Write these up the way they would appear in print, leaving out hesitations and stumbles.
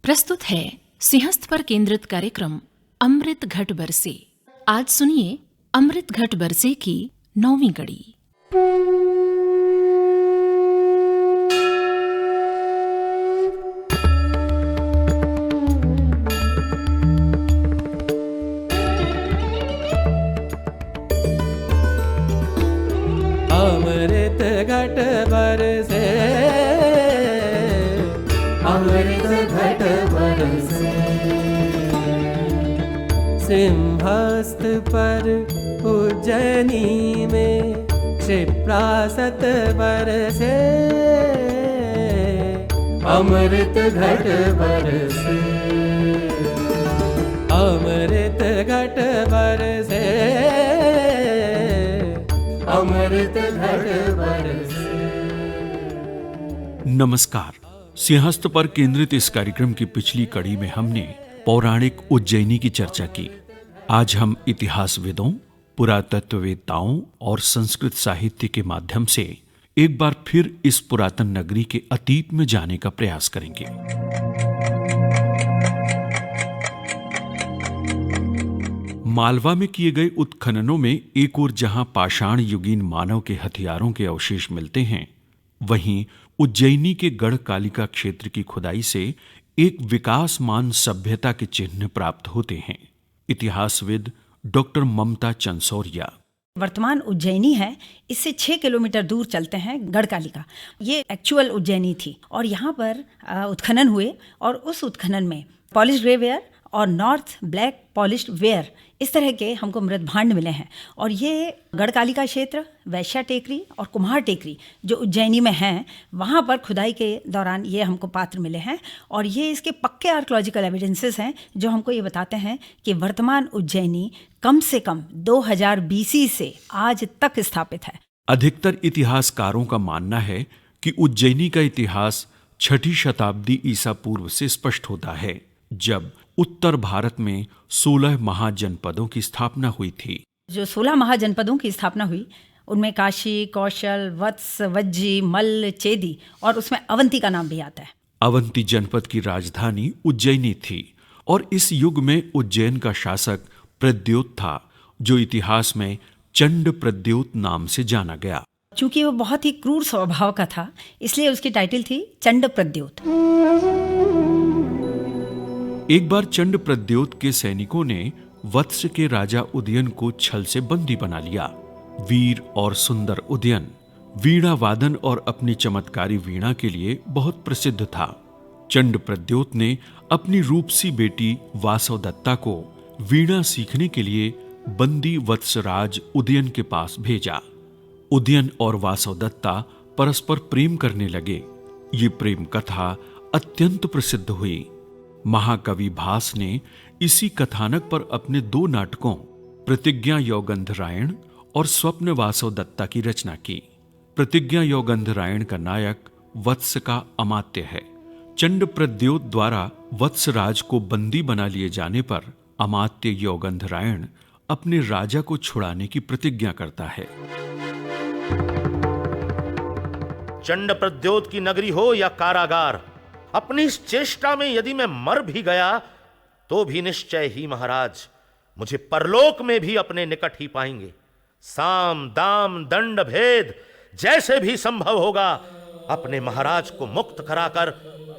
प्रस्तुत है सिंहस्थ पर केंद्रित कार्यक्रम अमृत घट बरसे। आज सुनिए अमृत घट बरसे की 9वीं कड़ी। अमृत घट बरसे, अमृत घट बरसे, सिंहस्थ पर उज्जैनी में क्षिप्रासत बरसे, अमृत घट बरसे, अमृत घट बरसे, अमृत घट बरसे। नमस्कार। सिंहस्थ पर केंद्रित इस कार्यक्रम की पिछली कड़ी में हमने पौराणिक उज्जैनी की चर्चा की। आज हम इतिहासविदों, पुरातत्ववेत्ताओं और संस्कृत साहित्य के माध्यम से एक बार फिर इस पुरातन नगरी के अतीत में जाने का प्रयास करेंगे। मालवा में किए गए उत्खननों में एक ओर जहां पाषाण युगीन मानव के हथियारों के अवशेष मिलते हैं, वहीं उज्जैनी के गढ़कालिका क्षेत्र की खुदाई से एक विकासमान सभ्यता के चिन्ह प्राप्त होते हैं। इतिहासविद डॉक्टर ममता चंसोरिया। वर्तमान उज्जैनी है, इससे 6 किलोमीटर दूर चलते हैं गढ़कालिका। ये एक्चुअल उज्जैनी थी और यहाँ पर उत्खनन हुए और उस उत्खनन में पॉलिश ग्रे वेयर और नॉर्थ ब्लैक पॉलिश्ड वेयर इस तरह के हमको मृत भांड मिले हैं। और ये गढ़कालिका क्षेत्र, वैश्या टेकरी और कुम्हार टेकरी जो उज्जैनी में हैं, वहाँ पर खुदाई के दौरान ये हमको पात्र मिले हैं। और ये इसके पक्के आर्कियोलॉजिकल एविडेंसेस हैं जो हमको ये बताते हैं कि वर्तमान उज्जैनी कम से कम 2000 BC से आज तक स्थापित है। अधिकतर इतिहासकारों का मानना है कि उज्जैनी का इतिहास 6ठी शताब्दी ईसा पूर्व से स्पष्ट होता है, जब उत्तर भारत में 16 महाजनपदों की स्थापना हुई थी। जो 16 महाजनपदों की स्थापना हुई उनमें काशी, कौशल, वत्स, वज्जी, मल्ल, चेदी और उसमें अवंती का नाम भी आता है। अवंती जनपद की राजधानी उज्जैनी थी और इस युग में उज्जैन का शासक प्रद्योत था, जो इतिहास में चंड प्रद्योत नाम से जाना गया। चूंकि वो बहुत ही क्रूर स्वभाव का था, इसलिए उसकी टाइटल थी चंड प्रद्योत। एक बार चंड प्रद्योत के सैनिकों ने वत्स के राजा उदयन को छल से बंदी बना लिया। वीर और सुंदर उदयन वीणा वादन और अपनी चमत्कारी वीणा के लिए बहुत प्रसिद्ध था। चंड प्रद्योत ने अपनी रूपसी बेटी वासवदत्ता को वीणा सीखने के लिए बंदी वत्सराज उदयन के पास भेजा। उदयन और वासवदत्ता परस्पर प्रेम करने लगे। ये प्रेम कथा अत्यंत प्रसिद्ध हुई। महाकवि भास ने इसी कथानक पर अपने 2 नाटकों प्रतिज्ञा यौगंधरायण और स्वप्न वासवदत्ता की रचना की। प्रतिज्ञा यौगंधरायण का नायक वत्स का अमात्य है। चंड प्रद्योत द्वारा वत्सराज को बंदी बना लिए जाने पर अमात्य यौगंधरायण अपने राजा को छुड़ाने की प्रतिज्ञा करता है। चंड प्रद्योत की नगरी हो या कारागार, अपनी इस चेष्टा में यदि मैं मर भी गया तो भी निश्चय ही महाराज मुझे परलोक में भी अपने निकट ही पाएंगे। साम दाम दंड भेद जैसे भी संभव होगा अपने महाराज को मुक्त कराकर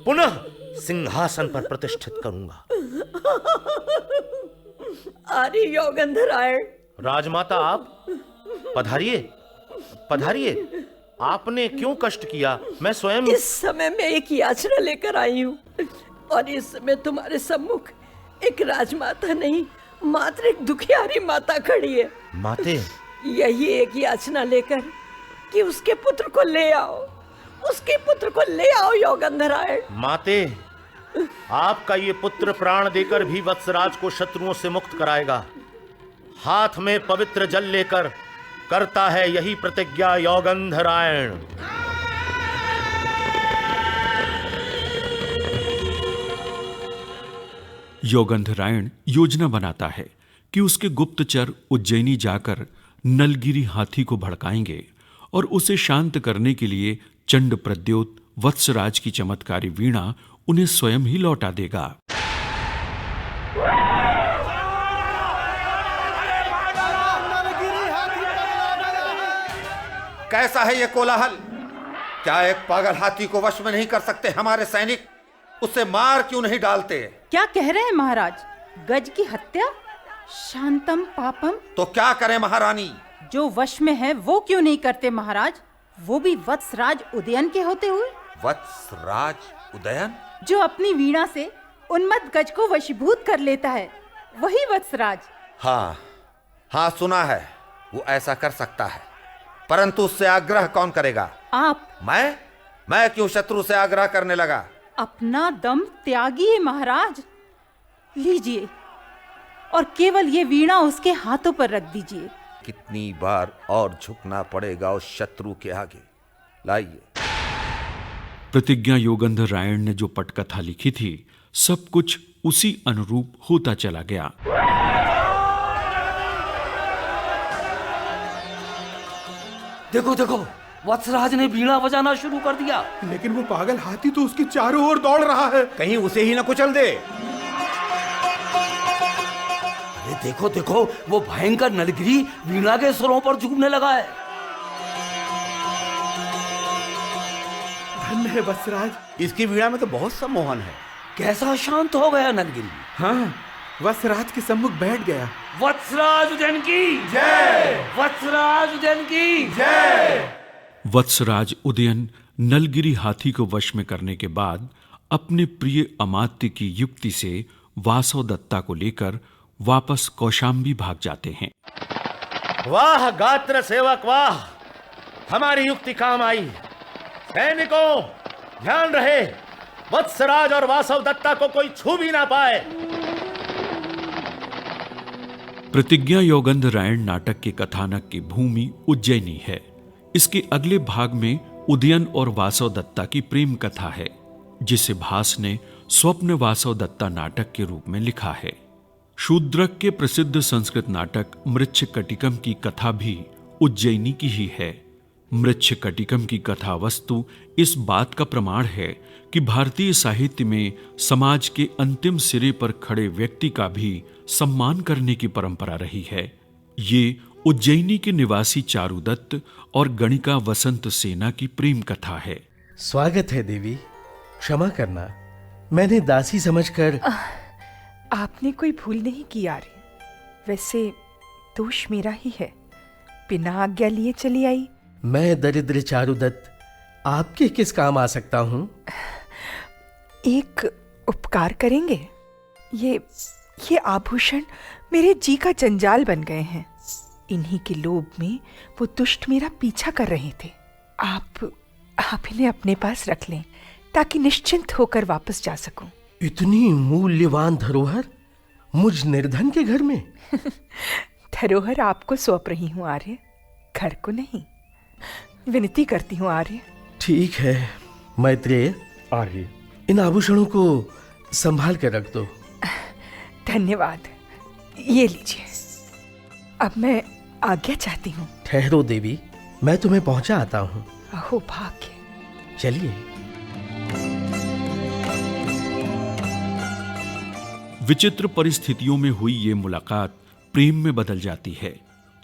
पुनः सिंहासन पर प्रतिष्ठित करूंगा। अरे यौगंधरायण। राजमाता, आप पधारिए पधारिए। आपने क्यों कष्ट किया? मैं स्वयं इस समय मैं एक याचना लेकर आई हूँ और इस समय तुम्हारे सम्मुख एक राजमाता नहीं, मात्र एक दुखियारी माता खड़ी है। माते, यही एक याचना लेकर कि उसके पुत्र को ले आओ, उसके पुत्र को ले आओ यौगंधरायण। माते, आपका ये पुत्र प्राण देकर भी वत्सराज को शत्रुओं से मुक्त कराएगा। हाथ में पवित्र जल लेकर करता है यही प्रतिज्ञा यौगंधरायण। यौगंधरायण योजना बनाता है कि उसके गुप्तचर उज्जैनी जाकर नलगिरी हाथी को भड़काएंगे और उसे शांत करने के लिए चंड प्रद्योत वत्सराज की चमत्कारी वीणा उन्हें स्वयं ही लौटा देगा। कैसा है ये कोलाहल? क्या एक पागल हाथी को वश में नहीं कर सकते हमारे सैनिक? उसे मार क्यों नहीं डालते? क्या कह रहे हैं महाराज? गज की हत्या? शांतम पापम। तो क्या करें महारानी? जो वश में है वो क्यों नहीं करते महाराज? वो भी वत्सराज उदयन के होते हुए। वत्सराज उदयन? जो अपनी वीणा से उन्मत्त गज को वशीभूत कर लेता है, वही वत्सराज। हाँ सुना है, वो ऐसा कर सकता है, परंतु उससे आग्रह कौन करेगा? आप। मैं क्यों शत्रु से आग्रह करने लगा? अपना दम त्यागिए महाराज। लीजिए और केवल ये वीणा उसके हाथों पर रख दीजिए। कितनी बार और झुकना पड़ेगा उस शत्रु के आगे? लाइए। प्रतिज्ञा योगंधर रायण ने जो पटकथा लिखी थी, सब कुछ उसी अनुरूप होता चला गया। देखो देखो, वत्सराज ने वीणा बजाना शुरू कर दिया। लेकिन वो पागल हाथी तो उसके चारों ओर दौड़ रहा है। कहीं उसे ही ना कुचल दे। अरे देखो देखो, वो भयंकर नलगिरी वीणा के सुरों पर झूमने लगा है। धन्य है वत्सराज, इसकी वीणा में तो बहुत सम्मोहन है। कैसा शांत हो गया नलगिरी। हाँ, वत्सराज के सम्मुख बैठ गया। वत्सराज उदयन की जय! वत्सराज उदयन की जय! वत्सराज उदयन नलगिरी हाथी को वश में करने के बाद अपने प्रिय अमात्य की युक्ति से वासव दत्ता को लेकर वापस कौशाम्बी भाग जाते हैं। वाह गात्र सेवक वाह, हमारी युक्ति काम आई। सैनिकों ध्यान रहे, वत्सराज और वासव दत्ता को कोई छू भी ना पाए। प्रतिज्ञा योगंधर रायण नाटक के कथानक की भूमि उज्जैनी है। इसके अगले भाग में उदयन और वासव दत्ता की प्रेम कथा है, जिसे भास ने स्वप्न वासव दत्ता नाटक के रूप में लिखा है। शूद्रक के प्रसिद्ध संस्कृत नाटक मृच्छकटिकम की कथा भी उज्जैनी की ही है। मृच्छकटिकम की कथा वस्तु इस बात का प्रमाण है कि भारतीय साहित्य में समाज के अंतिम सिरे पर खड़े व्यक्ति का भी सम्मान करने की परंपरा रही है। ये उज्जैनी के निवासी चारुदत्त और गणिका वसंत सेना की प्रेम कथा है। स्वागत है देवी, क्षमा करना, मैंने दासी समझकर। आपने कोई भूल नहीं की आर्य, वैसे दोष मेरा ही है, बिना आज्ञा लिए चली आई। मैं दरिद्र चारुदत्त आपके किस काम आ सकता हूँ? एक उपकार करेंगे? ये आभूषण मेरे जी का जंजाल बन गए हैं। इन्हीं के लोभ में वो दुष्ट मेरा पीछा कर रहे थे। आप इन्हें अपने पास रख लें ताकि निश्चिंत होकर वापस जा सकूं। इतनी मूल्यवान धरोहर मुझ निर्धन के घर में? धरोहर आपको सौंप रही हूँ आर्य, घर को नहीं। विनती करती हूँ आर्य। ठीक है मैत्रेय, आर्य इन आभूषणों को संभाल कर रख दो। धन्यवाद, ये लीजिए। अब मैं आज्ञा चाहती हूँ। ठहरो देवी, मैं तुम्हें पहुंचा आता हूँ। अहो भाग्य। चलिए। विचित्र परिस्थितियों में हुई ये मुलाकात प्रेम में बदल जाती है।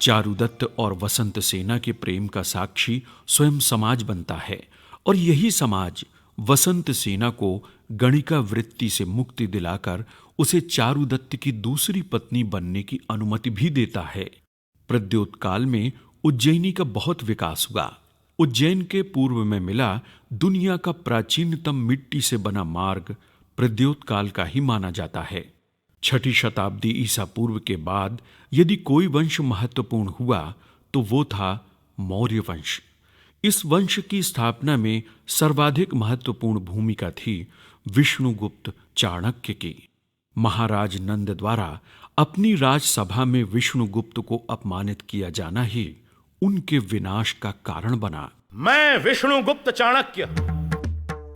चारुदत्त और वसंत सेना के प्रेम का साक्षी स्वयं समाज बनता है, और यही समाज वसंत सेना को गणिका वृत्ति से मुक्ति दिलाकर उसे चारुदत्त की दूसरी पत्नी बनने की अनुमति भी देता है। प्रद्योत काल में उज्जैनी का बहुत विकास हुआ। उज्जैन के पूर्व में मिला दुनिया का प्राचीनतम मिट्टी से बना मार्ग प्रद्योत काल का ही माना जाता है। 6ठी शताब्दी ईसा पूर्व के बाद यदि कोई वंश महत्वपूर्ण हुआ तो वो था मौर्य वंश। इस वंश की स्थापना में सर्वाधिक महत्वपूर्ण भूमिका थी विष्णुगुप्त चाणक्य की। महाराज नंद द्वारा अपनी राजसभा में विष्णुगुप्त को अपमानित किया जाना ही उनके विनाश का कारण बना। मैं विष्णुगुप्त चाणक्य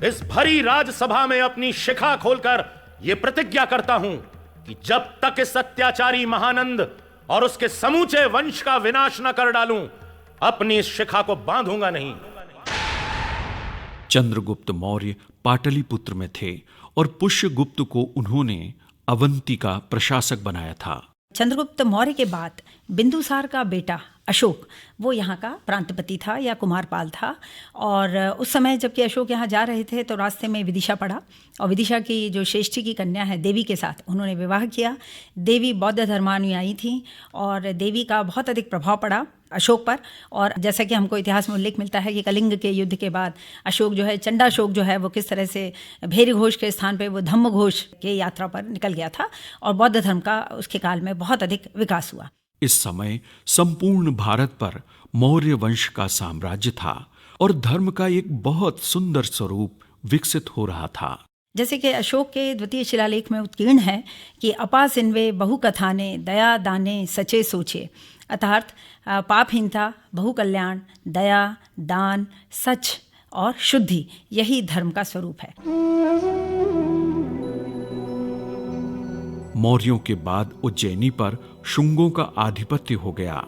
इस भरी राजसभा में अपनी शिखा खोलकर यह प्रतिज्ञा करता हूं कि जब तक इस अत्याचारी महानंद और उसके समूचे वंश का विनाश न कर डालूं, अपनी इस शिखा को बांधूंगा नहीं। चंद्रगुप्त मौर्य पाटलिपुत्र में थे और पुष्यगुप्त को उन्होंने अवंती का प्रशासक बनाया था। चंद्रगुप्त मौर्य के बाद बिंदुसार का बेटा अशोक वो यहाँ का प्रांतपति था या कुमारपाल था। और उस समय जबकि अशोक यहाँ जा रहे थे तो रास्ते में विदिशा पड़ा और विदिशा की जो श्रेष्ठी की कन्या है देवी के साथ उन्होंने विवाह किया। देवी बौद्ध धर्मानुयायी थी और देवी का बहुत अधिक प्रभाव पड़ा अशोक पर। और जैसा कि हमको इतिहास में उल्लेख मिलता है कि कलिंग के युद्ध के बाद अशोक जो है चंडाशोक जो है वो किस तरह से भैरी घोष के स्थान पे वो धम्म घोष के यात्रा पर निकल गया था और बौद्ध धर्म का उसके काल में बहुत अधिक विकास हुआ। इस समय संपूर्ण भारत पर मौर्य वंश का साम्राज्य था और धर्म का एक बहुत सुंदर स्वरूप विकसित हो रहा था। जैसे कि अशोक के द्वितीय शिलालेख में उत्कीर्ण है कि अपा सिन्वे बहु कथाने दया दाने सचे सोचे, अर्थात पापहीनता, बहु कल्याण, दया, दान, सच और शुद्धि यही धर्म का स्वरूप है। मौर्यों के बाद उज्जैनी पर शुंगों का आधिपत्य हो गया।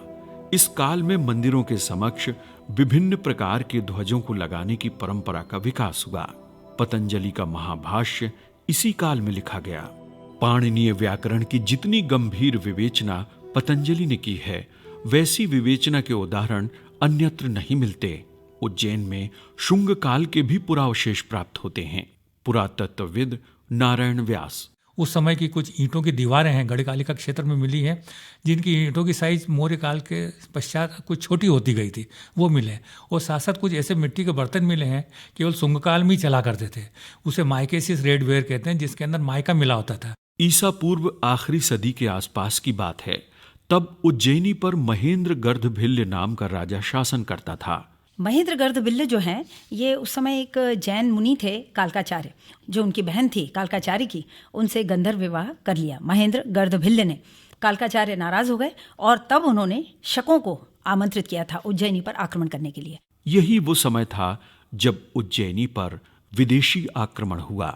इस काल में मंदिरों के समक्ष विभिन्न प्रकार के ध्वजों को लगाने की परंपरा का विकास हुआ। पतंजलि का महाभाष्य इसी काल में लिखा गया। पाणिनीय व्याकरण की जितनी गंभीर विवेचना पतंजलि ने की है वैसी विवेचना के उदाहरण अन्यत्र नहीं मिलते। उज्जैन में शुंग काल के भी पुरावशेष प्राप्त होते हैं। पुरातत्वविद नारायण व्यास उस समय की कुछ ईंटों की दीवारें हैं गढ़कालिका क्षेत्र में मिली हैं जिनकी ईंटों की साइज मौर्य काल के पश्चात कुछ छोटी होती गई थी, वो मिले। और साथ साथ कुछ ऐसे मिट्टी के बर्तन मिले हैं केवल शुंग काल में ही चला करते थे। उसे माइकेसिस रेडवेयर कहते हैं जिसके अंदर माइका मिला होता था। ईसा पूर्व आखिरी सदी के आसपास की बात है। तब उज्जैनी पर महेंद्र गर्दभिल्य नाम का राजा शासन करता था। महेंद्र गर्दभिल्य जो हैं ये उस समय एक जैन मुनि थे कालकाचार्य, जो उनकी बहन थी कालकाचारी की, उनसे गंधर्व विवाह कर लिया महेंद्र गर्दभिल्य ने। कालकाचार्य नाराज हो गए और तब उन्होंने शकों को आमंत्रित किया था उज्जैनी पर आक्रमण करने के लिए। यही वो समय था जब उज्जैनी पर विदेशी आक्रमण हुआ।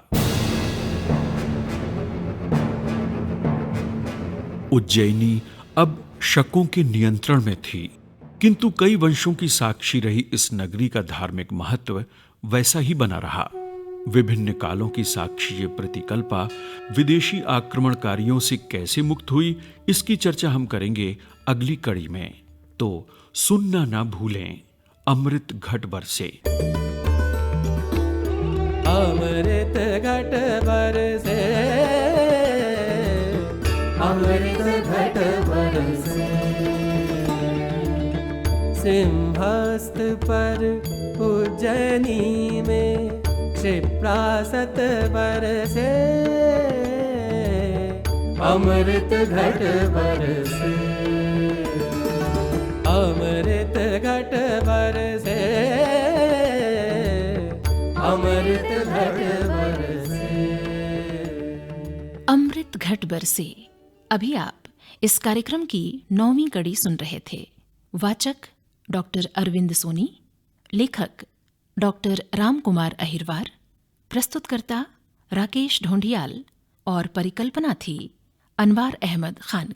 उज्जैनी अब शकों के नियंत्रण में थी, किंतु कई वंशों की साक्षी रही इस नगरी का धार्मिक महत्व वैसा ही बना रहा। विभिन्न कालों की साक्षी ये प्रतिकल्पा विदेशी आक्रमणकारियों से कैसे मुक्त हुई, इसकी चर्चा हम करेंगे अगली कड़ी में। तो सुनना ना भूलें, अमृत घट बरसे। अमृत घट बरसे, अमृत घट बरसे, सिंहस्थ पर उज्जैनी में क्षिप्रासत बरसे, अमृत घट बरसे, अमृत घट बरसे, अमृत घट बरसे। अमृत घट बरसे। अभी आप इस कार्यक्रम की 9वीं कड़ी सुन रहे थे। वाचक डॉक्टर अरविंद सोनी, लेखक डॉक्टर रामकुमार अहिरवार, प्रस्तुतकर्ता राकेश ढोंडियाल और परिकल्पना थी अनवार अहमद खान